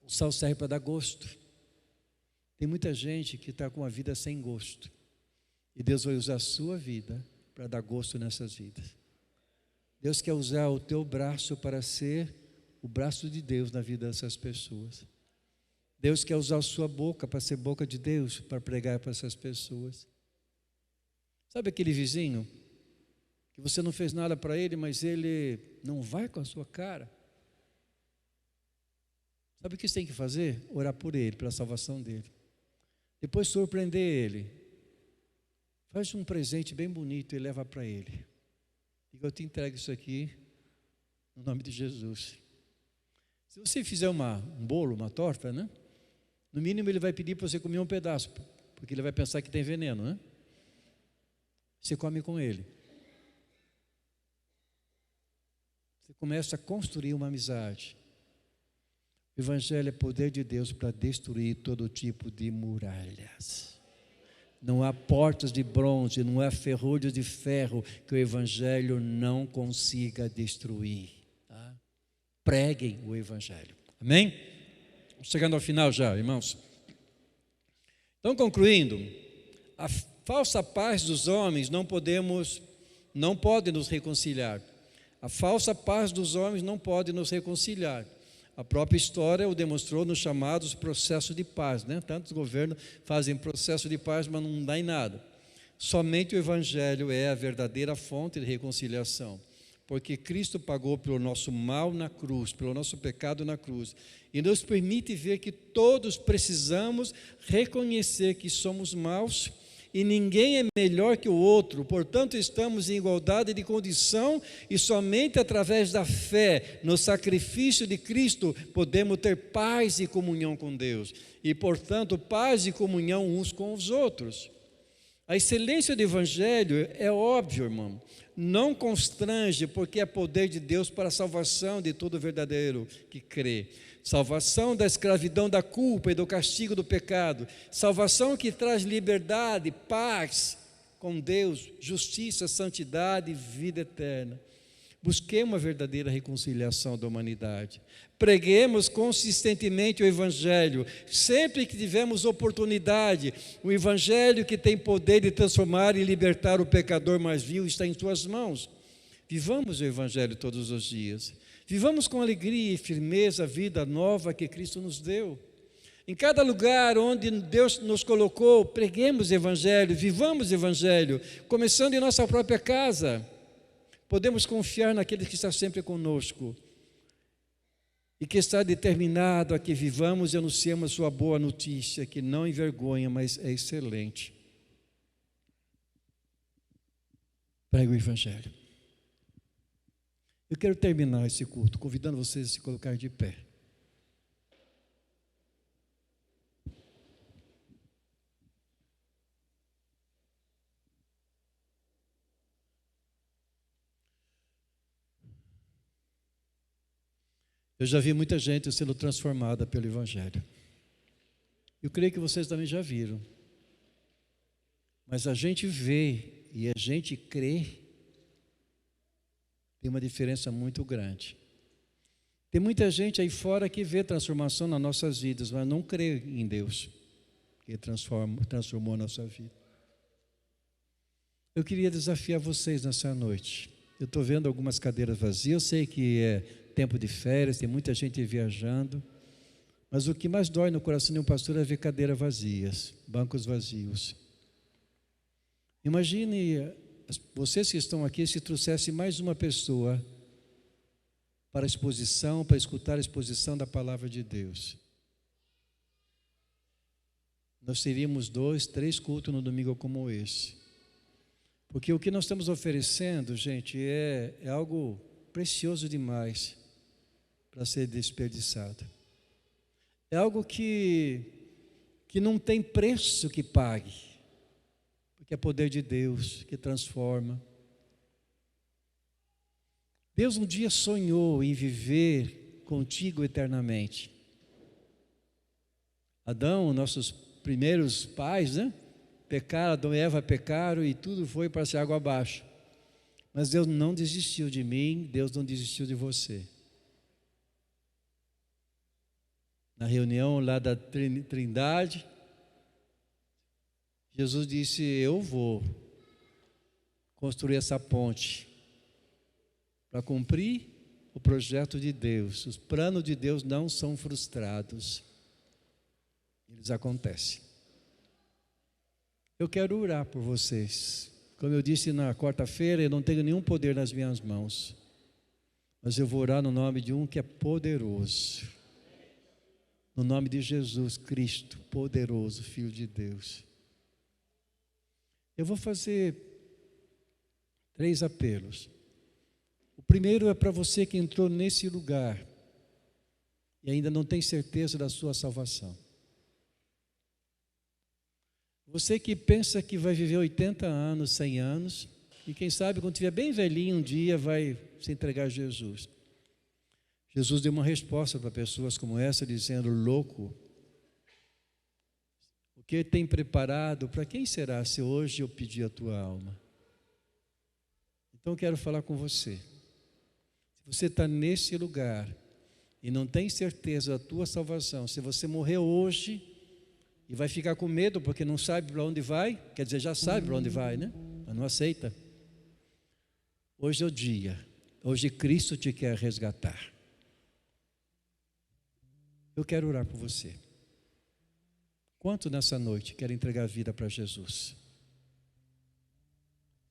o sal serve para dar gosto. Tem muita gente que está com a vida sem gosto. E Deus vai usar a sua vida para dar gosto nessas vidas. Deus quer usar o teu braço para ser o braço de Deus na vida dessas pessoas. Deus quer usar a sua boca para ser boca de Deus, para pregar para essas pessoas. Sabe aquele vizinho que você não fez nada para ele, mas ele não vai com a sua cara? Sabe o que você tem que fazer? Orar por ele, pela salvação dele. Depois surpreender ele. Faz um presente bem bonito e leva para ele. Diga: eu te entrego isso aqui no nome de Jesus. Se você fizer um bolo, uma torta, né? No mínimo ele vai pedir para você comer um pedaço, porque ele vai pensar que tem veneno, né? Você come com ele. Você começa a construir uma amizade. O Evangelho é poder de Deus para destruir todo tipo de muralhas. Não há portas de bronze, não há ferrolhos de ferro que o Evangelho não consiga destruir. Tá? Preguem o Evangelho. Amém? Chegando ao final já, irmãos. Então, concluindo, a falsa paz dos homens não pode nos reconciliar. A falsa paz dos homens não pode nos reconciliar. A própria história o demonstrou nos chamados processos de paz, né? Tantos governos fazem processo de paz, mas não dá em nada. Somente o Evangelho é a verdadeira fonte de reconciliação, porque Cristo pagou pelo nosso mal na cruz, pelo nosso pecado na cruz, e nos permite ver que todos precisamos reconhecer que somos maus e ninguém é melhor que o outro, portanto estamos em igualdade de condição e somente através da fé no sacrifício de Cristo podemos ter paz e comunhão com Deus e portanto paz e comunhão uns com os outros. A excelência do Evangelho é óbvio, irmão, não constrange porque é poder de Deus para a salvação de todo verdadeiro que crê. Salvação da escravidão da culpa e do castigo do pecado. Salvação que traz liberdade, paz com Deus, justiça, santidade e vida eterna. Busquemos a verdadeira reconciliação da humanidade. Preguemos consistentemente o Evangelho, sempre que tivermos oportunidade. O Evangelho que tem poder de transformar e libertar o pecador mais vil está em tuas mãos. Vivamos o Evangelho todos os dias. Vivamos com alegria e firmeza a vida nova que Cristo nos deu. Em cada lugar onde Deus nos colocou, preguemos o Evangelho, vivamos o Evangelho, começando em nossa própria casa. Podemos confiar naquele que está sempre conosco e que está determinado a que vivamos e anunciemos sua boa notícia, que não envergonha, mas é excelente. Pregue o Evangelho. Eu quero terminar esse culto convidando vocês a se colocar de pé. Eu já vi muita gente sendo transformada pelo Evangelho. Eu creio que vocês também já viram. Mas a gente vê e a gente crê, tem uma diferença muito grande. Tem muita gente aí fora que vê transformação nas nossas vidas, mas não crê em Deus, que transformou a nossa vida. Eu queria desafiar vocês nessa noite. Eu estou vendo algumas cadeiras vazias, eu sei que é tempo de férias, tem muita gente viajando, mas o que mais dói no coração de um pastor é ver cadeiras vazias, bancos vazios. Imagine vocês que estão aqui, se trouxesse mais uma pessoa para a exposição, para escutar a exposição da palavra de Deus. Nós teríamos 2, 3 cultos no domingo como esse. Porque o que nós estamos oferecendo, gente, é algo precioso demais para ser desperdiçado. É algo que não tem preço que pague, porque é poder de Deus que transforma. Deus um dia sonhou em viver contigo eternamente. Adão, nossos primeiros pais, né? Pecaram, Adão e Eva pecaram e tudo foi para ser água abaixo. Mas Deus não desistiu de mim, Deus não desistiu de você. Na reunião lá da Trindade, Jesus disse: eu vou construir essa ponte para cumprir o projeto de Deus. Os planos de Deus não são frustrados, eles acontecem. Eu quero orar por vocês. Como eu disse na quarta-feira, eu não tenho nenhum poder nas minhas mãos, mas eu vou orar no nome de um que é poderoso, no nome de Jesus Cristo, poderoso, Filho de Deus. Eu vou fazer 3 apelos. O primeiro é para você que entrou nesse lugar e ainda não tem certeza da sua salvação. Você que pensa que vai viver 80 anos, 100 anos, e quem sabe quando estiver bem velhinho um dia vai se entregar a Jesus. Jesus deu uma resposta para pessoas como essa, dizendo: louco, o que tem preparado, para quem será se hoje eu pedir a tua alma? Então eu quero falar com você. Se você está nesse lugar e não tem certeza da tua salvação, se você morrer hoje e vai ficar com medo porque não sabe para onde vai, quer dizer, já sabe para onde vai, né? Mas não aceita. Hoje é o dia, hoje Cristo te quer resgatar. Eu quero orar por você. Quantos nessa noite querem entregar a vida para Jesus?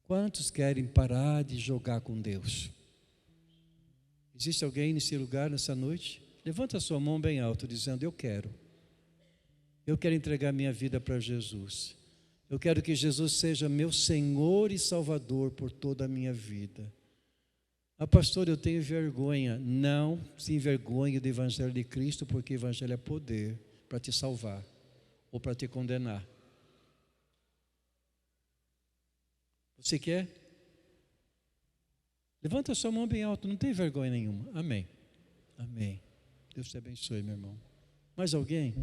Quantos querem parar de jogar com Deus? Existe alguém nesse lugar nessa noite? Levanta a sua mão bem alto, dizendo: eu quero entregar minha vida para Jesus. Eu quero que Jesus seja meu Senhor e Salvador por toda a minha vida. Ah, pastor, eu tenho vergonha. Não se envergonhe do Evangelho de Cristo, porque o Evangelho é poder para te salvar ou para te condenar. Você quer? Levanta a sua mão bem alto, não tem vergonha nenhuma. Amém. Amém. Deus te abençoe, meu irmão. Mais alguém?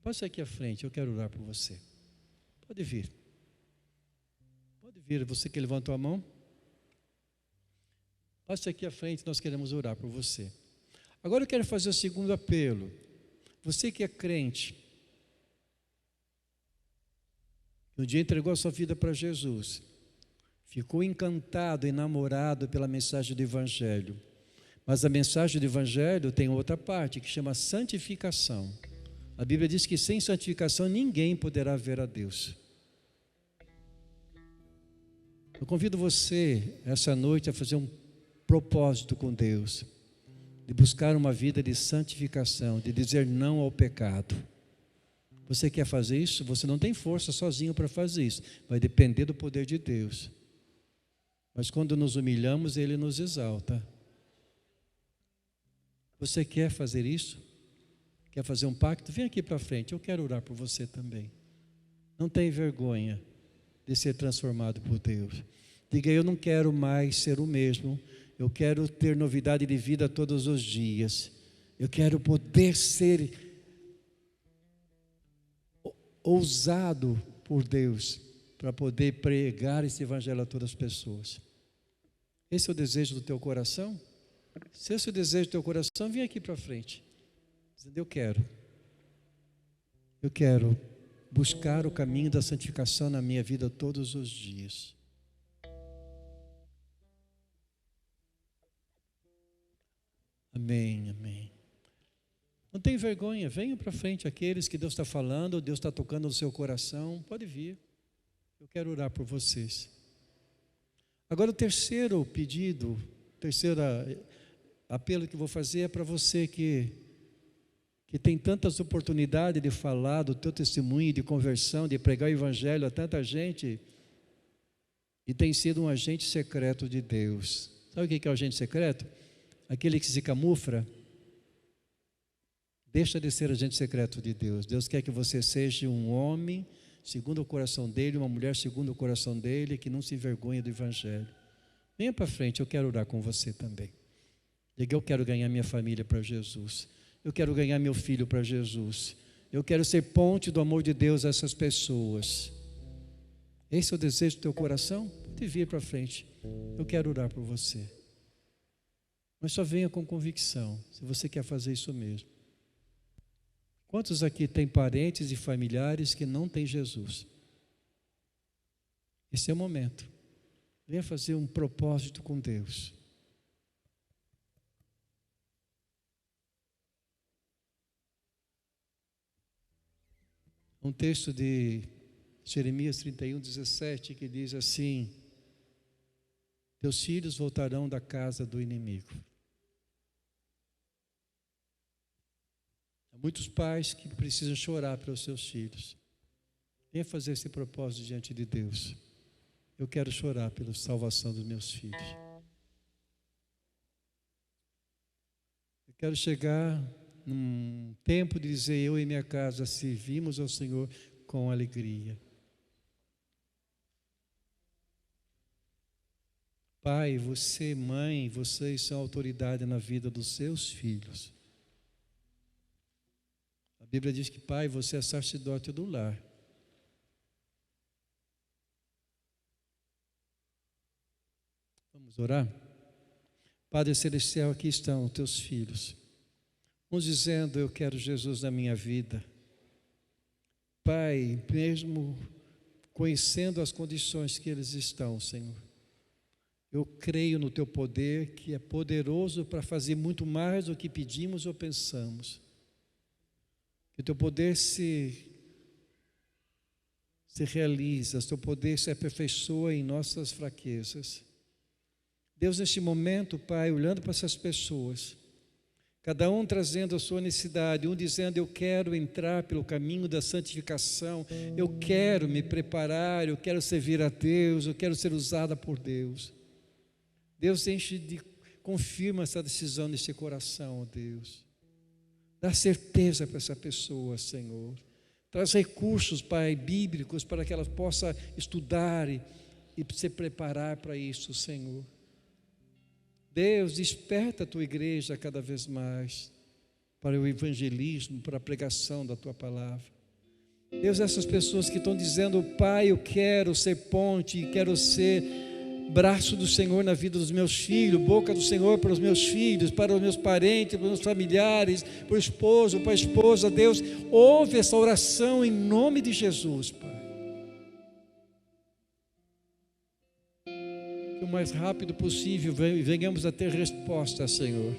Passe aqui à frente, eu quero orar por você. Pode vir. Pode vir, você que levantou a mão. Passe aqui à frente, nós queremos orar por você. Agora eu quero fazer o segundo apelo. Você que é crente, que um dia entregou a sua vida para Jesus, ficou encantado, enamorado pela mensagem do Evangelho. Mas a mensagem do Evangelho tem outra parte que chama santificação. A Bíblia diz que sem santificação ninguém poderá ver a Deus. Eu convido você essa noite a fazer um propósito com Deus, de buscar uma vida de santificação, de dizer não ao pecado. Você quer fazer isso? Você não tem força sozinho para fazer isso, vai depender do poder de Deus. Mas quando nos humilhamos, Ele nos exalta. Você quer fazer isso? Quer fazer um pacto? Vem aqui para frente, eu quero orar por você também. Não tenha vergonha de ser transformado por Deus. Diga: eu não quero mais ser o mesmo, eu quero ter novidade de vida todos os dias. Eu quero poder ser ousado por Deus para poder pregar esse Evangelho a todas as pessoas. Esse é o desejo do teu coração? Se esse é o desejo do teu coração, vem aqui para frente. Dizendo, eu quero buscar o caminho da santificação na minha vida todos os dias. Amém, amém. Não tem vergonha, venham para frente aqueles que Deus está falando, Deus está tocando no seu coração, pode vir. Eu quero orar por vocês. Agora o terceiro pedido, terceiro apelo que vou fazer é para você que tem tantas oportunidades de falar do teu testemunho, de conversão, de pregar o evangelho a tanta gente, e tem sido um agente secreto de Deus. Sabe o que é o agente secreto? Aquele que se camufla. Deixa de ser agente secreto de Deus. Deus quer que você seja um homem segundo o coração dele, uma mulher segundo o coração dele, que não se envergonha do evangelho. Venha para frente, eu quero orar com você também. Diga, eu quero ganhar minha família para Jesus. Eu quero ganhar meu filho para Jesus. Eu quero ser ponte do amor de Deus a essas pessoas. Esse é o desejo do teu coração? Pode vir para frente. Eu quero orar por você. Mas só venha com convicção, se você quer fazer isso mesmo. Quantos aqui têm parentes e familiares que não têm Jesus? Esse é o momento. Venha fazer um propósito com Deus. Um texto de Jeremias 31:17 que diz assim: teus filhos voltarão da casa do inimigo. Há muitos pais que precisam chorar pelos seus filhos. Venha fazer esse propósito diante de Deus. Eu quero chorar pela salvação dos meus filhos. Eu quero chegar num tempo de dizer, eu e minha casa servimos ao Senhor com alegria. Pai, você, mãe, vocês são autoridade na vida dos seus filhos. A Bíblia diz que, pai, você é sacerdote do lar. Vamos orar? Padre Celestial, aqui estão os teus filhos. Uns dizendo, eu quero Jesus na minha vida. Pai, mesmo conhecendo as condições que eles estão, Senhor, eu creio no teu poder, que é poderoso para fazer muito mais do que pedimos ou pensamos. Que o teu poder se realiza, o teu poder se aperfeiçoa em nossas fraquezas. Deus, neste momento, Pai, olhando para essas pessoas, cada um trazendo a sua necessidade, um dizendo, eu quero entrar pelo caminho da santificação, eu quero me preparar, eu quero servir a Deus, eu quero ser usada por Deus. Deus, confirma essa decisão neste coração, ó Deus. Dá certeza para essa pessoa, Senhor. Traz recursos, Pai, bíblicos, para que ela possa estudar e se preparar para isso, Senhor. Deus, desperta a tua igreja cada vez mais para o evangelismo, para a pregação da tua palavra. Deus, essas pessoas que estão dizendo, Pai, eu quero ser ponte, quero ser braço do Senhor na vida dos meus filhos, boca do Senhor para os meus filhos, para os meus parentes, para os meus familiares, para o esposo, para a esposa. Deus, ouve essa oração em nome de Jesus, Pai. Que o mais rápido possível venhamos a ter resposta, Senhor.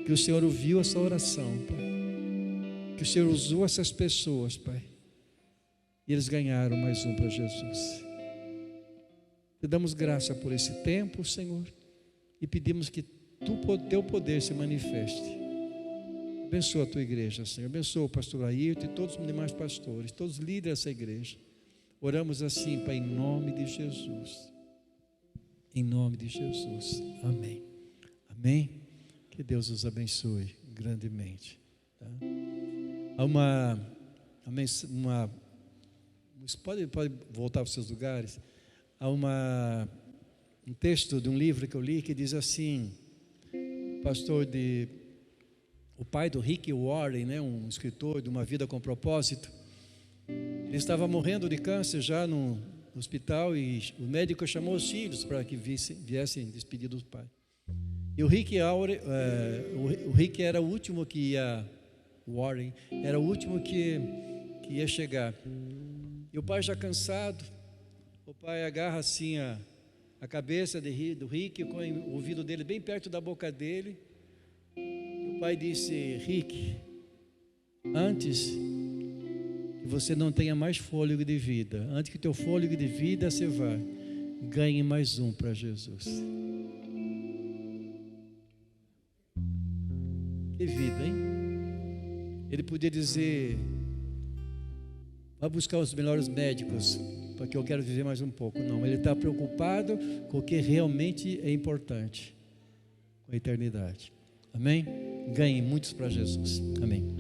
Que o Senhor ouviu essa oração, Pai. Que o Senhor usou essas pessoas, Pai. E eles ganharam mais um para Jesus. Te damos graça por esse tempo, Senhor, e pedimos que teu poder se manifeste. Abençoa a tua igreja, Senhor. Abençoa o pastor Ayrton e todos os demais pastores, todos os líderes dessa igreja. Oramos assim, Pai, em nome de Jesus. Em nome de Jesus. Amém. Amém. Que Deus os abençoe grandemente. Tá? Há pode voltar para os seus lugares. Há um texto de um livro que eu li que diz assim, o pai do Rick Warren, né, um escritor de Uma Vida com Propósito, ele estava morrendo de câncer já no hospital e o médico chamou os filhos para que viessem despedir do pai. E o Rick era o último que ia, Warren, era o último que ia chegar. E o pai já cansado, o pai agarra assim a cabeça do Rick, com o ouvido dele bem perto da boca dele. E o pai disse: Rick, antes que você não tenha mais fôlego de vida, antes que teu fôlego de vida se vá, ganhe mais um para Jesus. Que vida, hein? Ele podia dizer: vá buscar os melhores médicos, porque eu quero viver mais um pouco. Não, ele está preocupado com o que realmente é importante, com a eternidade. Amém? Ganhe muitos para Jesus. Amém.